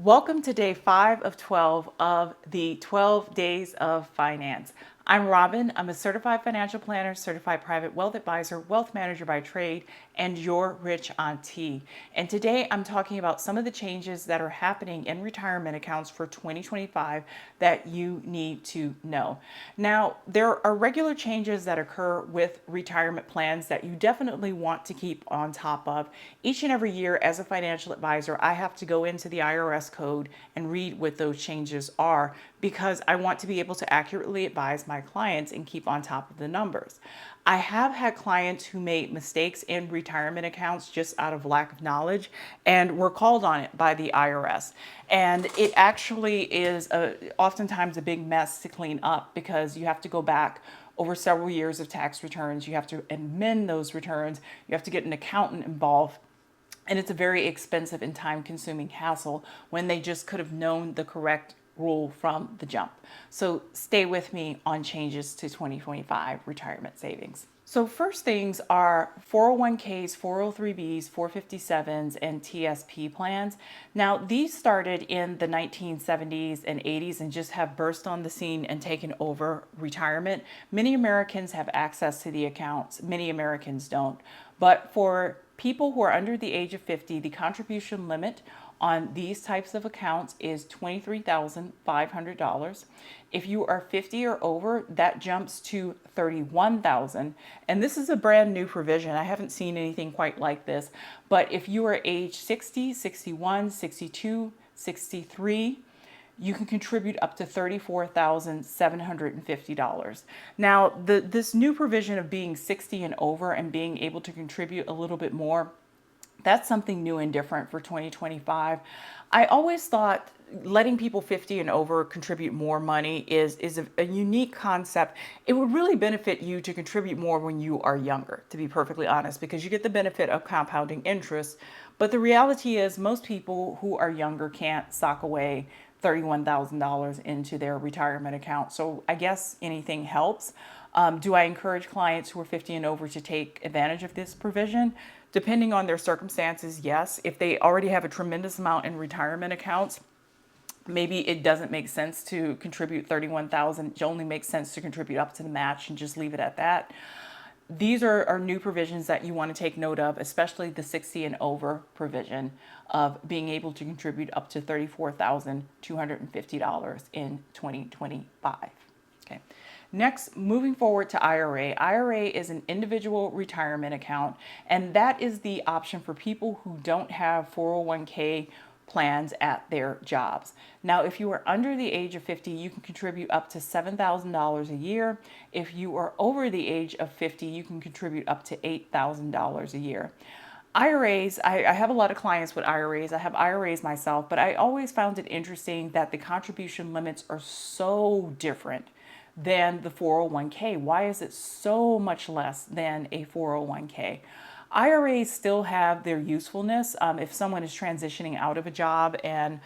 Welcome to day 5 of 12 of the 12 Days of Finance. I'm Robin. I'm a certified financial planner, certified private wealth advisor, wealth manager by trade, and your rich auntie. And today I'm talking about some of the changes that are happening in retirement accounts for 2025 that you need to know. Now, there are regular changes that occur with retirement plans that you definitely want to keep on top of. Each and every year as a financial advisor, I have to go into the IRS code and read what those changes are because I want to be able to accurately advise my clients and keep on top of the numbers. I have had clients who made mistakes in retirement accounts just out of lack of knowledge and were called on it by the IRS. And it actually is oftentimes a big mess to clean up because you have to go back over several years of tax returns. You have to amend those returns. You have to get an accountant involved. And it's a very expensive and time consuming hassle when they just could have known the correct rule from the jump. So stay with me on changes to 2025 retirement savings. So first things are 401ks, 403bs, 457s, and TSP plans. Now these started in the 1970s and 80s and just have burst on the scene and taken over retirement. Many Americans have access to the accounts, many Americans don't. But for people who are under the age of 50, the contribution limit on these types of accounts is $23,500. If you are 50 or over, that jumps to $31,000. And this is a brand new provision. I haven't seen anything quite like this. But if you are age 60, 61, 62, 63, you can contribute up to $34,750. Now, this new provision of being 60 and over and being able to contribute a little bit more, that's something new and different for 2025. I always thought letting people 50 and over contribute more money is a unique concept. It would really benefit you to contribute more when you are younger, to be perfectly honest, because you get the benefit of compounding interest. But the reality is most people who are younger can't sock away $31,000 into their retirement account. So I guess anything helps. Do I encourage clients who are 50 and over to take advantage of this provision? Depending on their circumstances, yes. If they already have a tremendous amount in retirement accounts, maybe it doesn't make sense to contribute $31,000. It only makes sense to contribute up to the match and just leave it at that. These are new provisions that you want to take note of, especially the 60 and over provision of being able to contribute up to $34,250 in 2025. Okay. Next, moving forward to IRA. IRA is an individual retirement account, and that is the option for people who don't have 401k plans at their jobs. Now, if you are under the age of 50, you can contribute up to $7,000 a year. If you are over the age of 50, you can contribute up to $8,000 a year. IRAs, I have a lot of clients with IRAs. I have IRAs myself, but I always found it interesting that the contribution limits are so different than the 401k. Why is it so much less than a 401k? IRAs still have their usefulness. If someone is transitioning out of a job and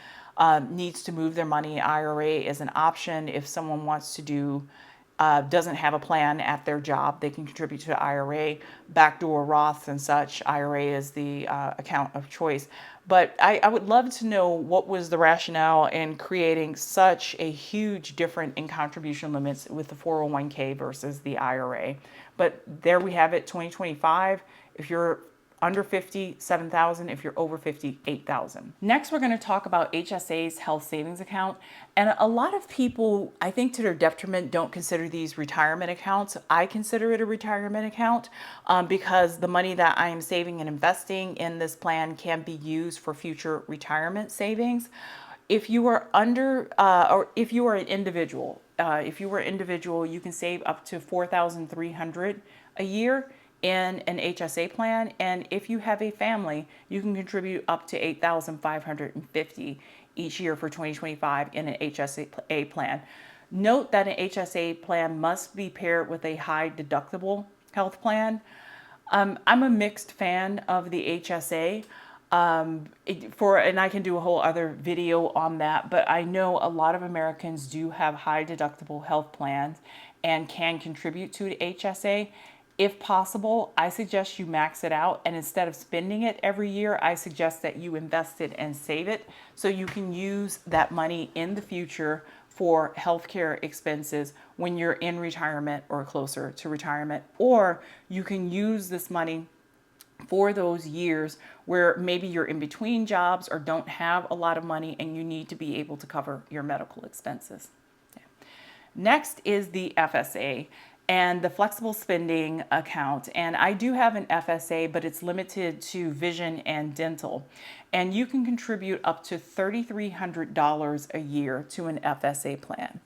needs to move their money, IRA is an option. If someone wants to doesn't have a plan at their job, they can contribute to IRA, backdoor Roths and such. IRA is the account of choice. But I would love to know what was the rationale in creating such a huge difference in contribution limits with the 401k versus the IRA. But there we have it, 2025. If you're under 50, 7,000. If you're over 50, 8,000. Next, we're going to talk about HSA's health savings account. And a lot of people, I think to their detriment, don't consider these retirement accounts. I consider it a retirement account because the money that I am saving and investing in this plan can be used for future retirement savings. If you are or if you are an individual, you can save up to $4,300 a year in an HSA plan, and if you have a family, you can contribute up to $8,550 each year for 2025 in an HSA plan. Note that an HSA plan must be paired with a high deductible health plan. I'm a mixed fan of the HSA. And I can do a whole other video on that, but I know a lot of Americans do have high deductible health plans and can contribute to the HSA. If possible, I suggest you max it out, and instead of spending it every year, I suggest that you invest it and save it so you can use that money in the future for healthcare expenses when you're in retirement or closer to retirement. Or you can use this money for those years where maybe you're in between jobs or don't have a lot of money and you need to be able to cover your medical expenses. Okay. Next is the FSA and the flexible spending account. And I do have an FSA, but it's limited to vision and dental. And you can contribute up to $3,300 a year to an FSA plan.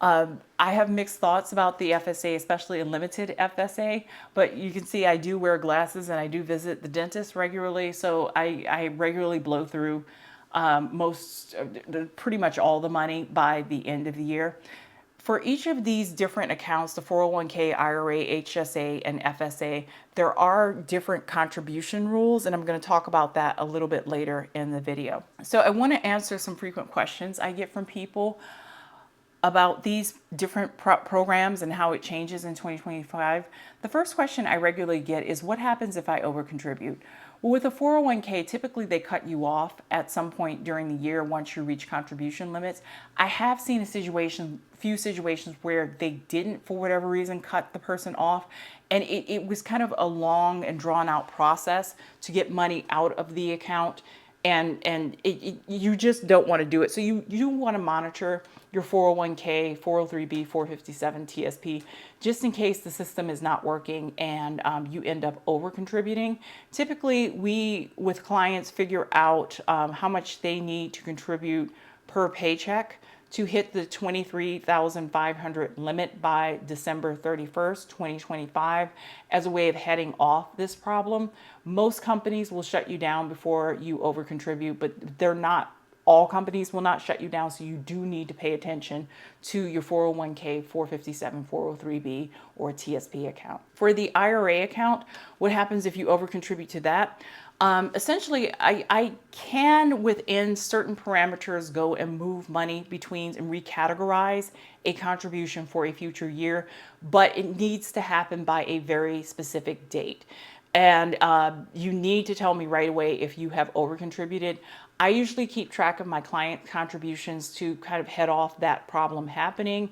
I have mixed thoughts about the FSA, especially a limited FSA, but you can see I do wear glasses and I do visit the dentist regularly, so I regularly blow through pretty much all the money by the end of the year. For each of these different accounts, the 401k, IRA, HSA, and FSA, there are different contribution rules, and I'm going to talk about that a little bit later in the video. So I want to answer some frequent questions I get from people about these different programs and how it changes in 2025. The first question I regularly get is, what happens if I overcontribute? Well, with a 401k, typically they cut you off at some point during the year once you reach contribution limits. I have seen few situations where they didn't, for whatever reason, cut the person off. And it was kind of a long and drawn out process to get money out of the account. And you just don't want to do it. So you want to monitor your 401k, 403b, 457 TSP, just in case the system is not working and you end up over contributing. Typically, we, with clients, figure out how much they need to contribute per paycheck to hit the $23,500 limit by December 31st, 2025, as a way of heading off this problem. Most companies will shut you down before you overcontribute, but all companies will not shut you down, so you do need to pay attention to your 401k, 457, 403b, or TSP account. For the IRA account, what happens if you overcontribute to that? Essentially, I can, within certain parameters, go and move money between and recategorize a contribution for a future year, but it needs to happen by a very specific date. And you need to tell me right away if you have overcontributed. I usually keep track of my client contributions to kind of head off that problem happening.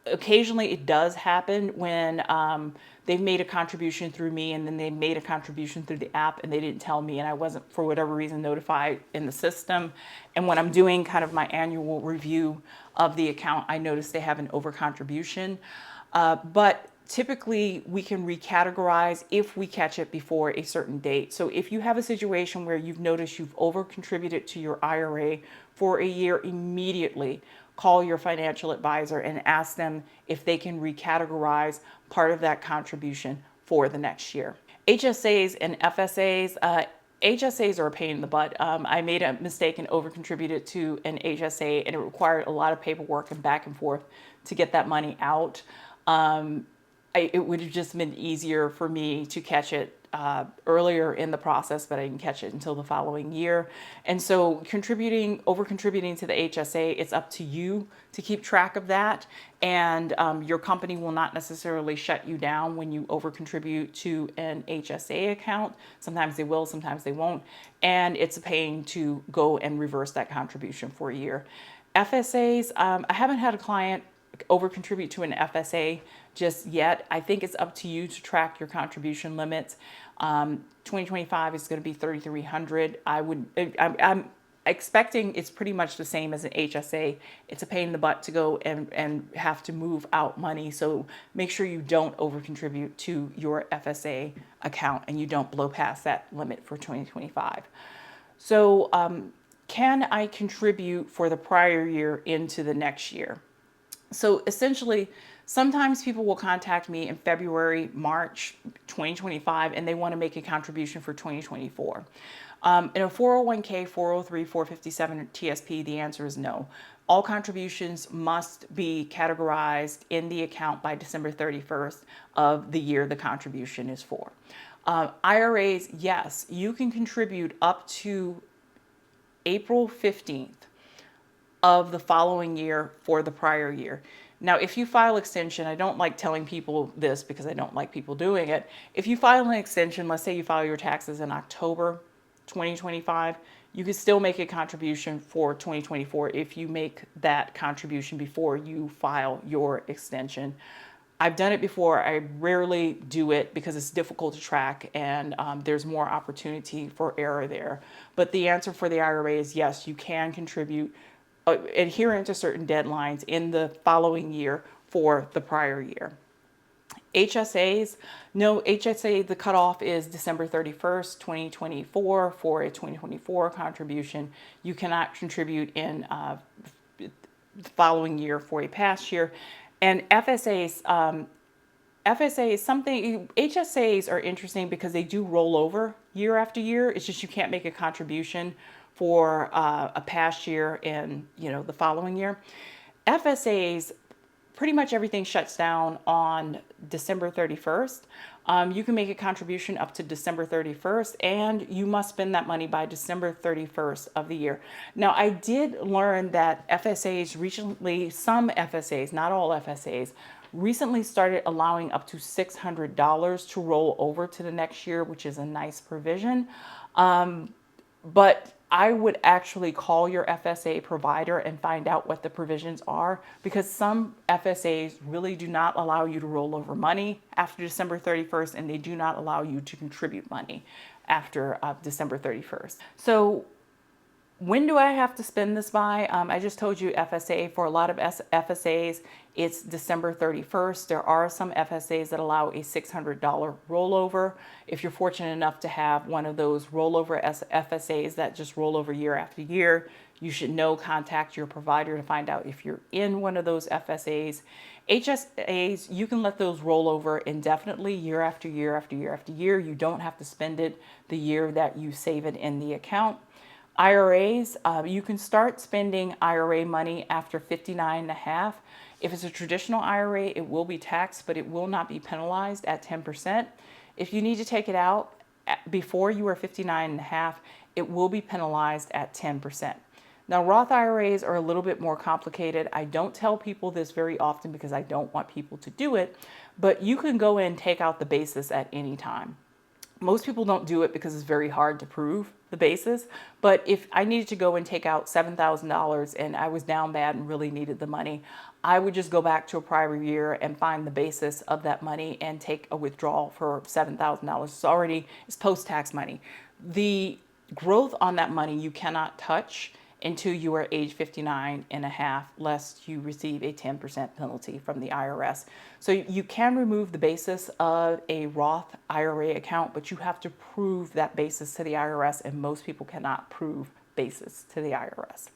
Occasionally it does happen when they've made a contribution through me and then they made a contribution through the app and they didn't tell me and I wasn't, for whatever reason, notified in the system. And when I'm doing kind of my annual review of the account, I notice they have an overcontribution. But typically we can recategorize if we catch it before a certain date. So if you have a situation where you've noticed you've overcontributed to your IRA for a year, immediately call your financial advisor and ask them if they can recategorize part of that contribution for the next year. HSAs and FSAs, HSAs are a pain in the butt. I made a mistake and overcontributed to an HSA, and it required a lot of paperwork and back and forth to get that money out. It would have just been easier for me to catch it earlier in the process, but I didn't catch it until the following year. And so over-contributing to the HSA, it's up to you to keep track of that. And your company will not necessarily shut you down when you over-contribute to an HSA account. Sometimes they will, sometimes they won't. And it's a pain to go and reverse that contribution for a year. FSAs, I haven't had a client over-contribute to an FSA just yet. I think it's up to you to track your contribution limits. 2025 is going to be $3,300. I'm expecting it's pretty much the same as an HSA. It's a pain in the butt to go and have to move out money. So make sure you don't over-contribute to your FSA account and you don't blow past that limit for 2025. So can I contribute for the prior year into the next year? So essentially, sometimes people will contact me in February, March 2025, and they want to make a contribution for 2024. In a 401k, 403, 457 TSP, the answer is no. All contributions must be categorized in the account by December 31st of the year the contribution is for. IRAs, yes, you can contribute up to April 15th of the following year for the prior year. Now, if you file extension, I don't like telling people this because I don't like people doing it. If you file an extension, let's say you file your taxes in October 2025, you can still make a contribution for 2024 if you make that contribution before you file your extension. I've done it before. I rarely do it because it's difficult to track and there's more opportunity for error there. But the answer for the IRA is yes, you can contribute adherent to certain deadlines in the following year for the prior year. HSAs, no, HSA, the cutoff is December 31st, 2024 for a 2024 contribution. You cannot contribute in the following year for a past year. And FSAs, HSAs are interesting because they do roll over year after year. It's just you can't make a contribution for a past year and the following year. FSAs, pretty much everything shuts down on December 31st. You can make a contribution up to December 31st, and you must spend that money by December 31st of the year. Now, I did learn that FSAs recently, some FSAs, not all FSAs, recently started allowing up to $600 to roll over to the next year, which is a nice provision. But I would actually call your FSA provider and find out what the provisions are, because some FSAs really do not allow you to roll over money after December 31st, and they do not allow you to contribute money after December 31st. So when do I have to spend this by? I just told you FSA. For a lot of FSAs, it's December 31st. There are some FSAs that allow a $600 rollover. If you're fortunate enough to have one of those rollover FSAs that just roll over year after year, you should contact your provider to find out if you're in one of those FSAs. HSAs, you can let those roll over indefinitely year after year after year after year. You don't have to spend it the year that you save it in the account. IRAs, you can start spending IRA money after 59 and a half. If it's a traditional IRA, it will be taxed, but it will not be penalized at 10%. If you need to take it out before you are 59 and a half, it will be penalized at 10%. Now, Roth IRAs are a little bit more complicated. I don't tell people this very often because I don't want people to do it, but you can go in and take out the basis at any time. Most people don't do it because it's very hard to prove the basis. But if I needed to go and take out $7,000 and I was down bad and really needed the money, I would just go back to a prior year and find the basis of that money and take a withdrawal for $7,000. It's post-tax money. The growth on that money you cannot touch until you are age 59 and a half, lest you receive a 10% penalty from the IRS. So you can remove the basis of a Roth IRA account, but you have to prove that basis to the IRS, and most people cannot prove basis to the IRS.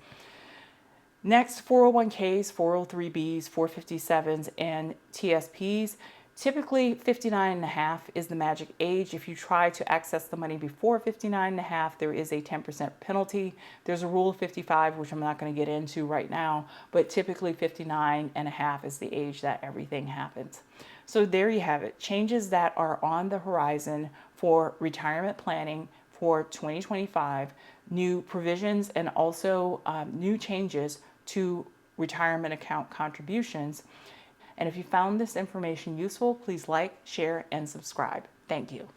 Next, 401ks, 403bs, 457s, and TSPs. Typically, 59 and a half is the magic age. If you try to access the money before 59 and a half, there is a 10% penalty. There's a rule of 55, which I'm not going to get into right now, but typically 59 and a half is the age that everything happens. So there you have it. Changes that are on the horizon for retirement planning for 2025, new provisions, and also new changes to retirement account contributions. And if you found this information useful, please like, share, and subscribe. Thank you.